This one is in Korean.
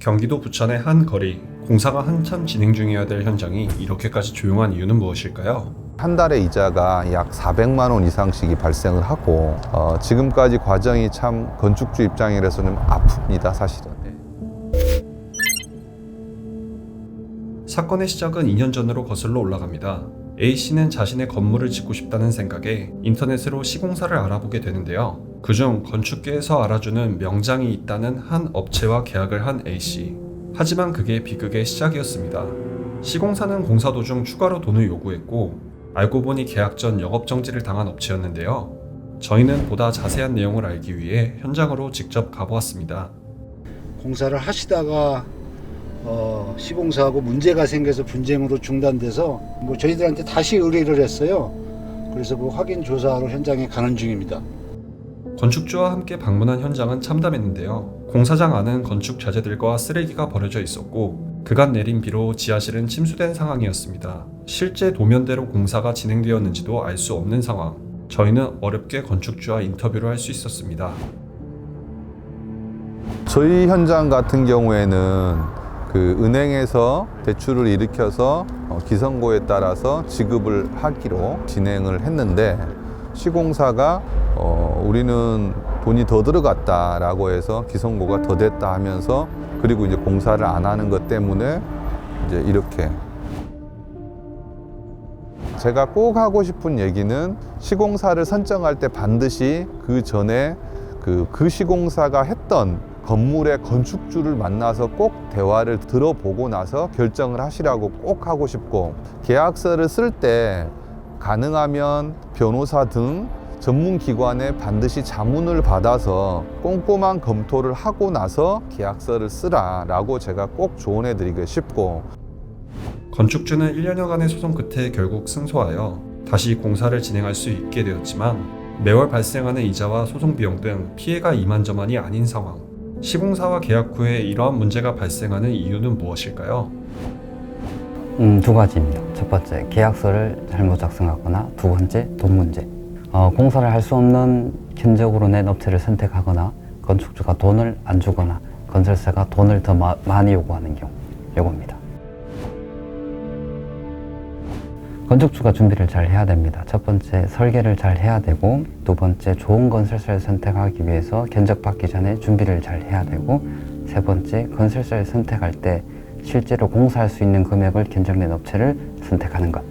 경기도 부천의 한 거리, 공사가 한참 진행 중이어야 될 현장이 이렇게까지 조용한 이유는 무엇일까요? 한 달에 이자가 약 400만 원 이상씩이 발생을 하고 지금까지 과정이 참 건축주 입장에서는 아픕니다, 사실은. 사건의 시작은 2년 전으로 거슬러 올라갑니다. A씨는 자신의 건물을 짓고 싶다는 생각에 인터넷으로 시공사를 알아보게 되는데요. 그중 건축계에서 알아주는 명장이 있다는 한 업체와 계약을 한 A씨. 하지만 그게 비극의 시작이었습니다. 시공사는 공사 도중 추가로 돈을 요구했고 알고 보니 계약 전 영업정지를 당한 업체였는데요. 저희는 보다 자세한 내용을 알기 위해 현장으로 직접 가보았습니다. 공사를 하시다가 시공사하고 문제가 생겨서 분쟁으로 중단돼서 저희들한테 다시 의뢰를 했어요. 그래서 그 확인 조사하러 현장에 가는 중입니다. 건축주와 함께 방문한 현장은 참담했는데요. 공사장 안은 건축 자재들과 쓰레기가 버려져 있었고 그간 내린 비로 지하실은 침수된 상황이었습니다. 실제 도면대로 공사가 진행되었는지도 알 수 없는 상황. 저희는 어렵게 건축주와 인터뷰를 할 수 있었습니다. 저희 현장 같은 경우에는 그 은행에서 대출을 일으켜서 기성고에 따라서 지급을 하기로 진행을 했는데 시공사가 우리는 돈이 더 들어갔다라고 해서 기성고가 더 됐다 하면서 그리고 이제 공사를 안 하는 것 때문에 이제 이렇게 제가 꼭 하고 싶은 얘기는 시공사를 선정할 때 반드시 그 전에 그 시공사가 했던 건물의 건축주를 만나서 꼭 대화를 들어보고 나서 결정을 하시라고 꼭 하고 싶고 계약서를 쓸 때 가능하면 변호사 등 전문기관에 반드시 자문을 받아서 꼼꼼한 검토를 하고 나서 계약서를 쓰라라고 제가 꼭 조언해 드리고 싶고 건축주는 1년여간의 소송 끝에 결국 승소하여 다시 공사를 진행할 수 있게 되었지만 매월 발생하는 이자와 소송 비용 등 피해가 이만저만이 아닌 상황. 시공사와 계약 후에 이러한 문제가 발생하는 이유는 무엇일까요? 두 가지입니다. 첫 번째, 계약서를 잘못 작성하거나 두 번째, 돈 문제. 공사를 할 수 없는 견적으로 낸 업체를 선택하거나 건축주가 돈을 안 주거나 건설사가 돈을 더 많이 요구하는 경우, 요겁니다. 건축주가 준비를 잘 해야 됩니다. 첫 번째, 설계를 잘 해야 되고 두 번째, 좋은 건설사를 선택하기 위해서 견적받기 전에 준비를 잘 해야 되고 세 번째, 건설사를 선택할 때 실제로 공사할 수 있는 금액을 견적낸 업체를 선택하는 것.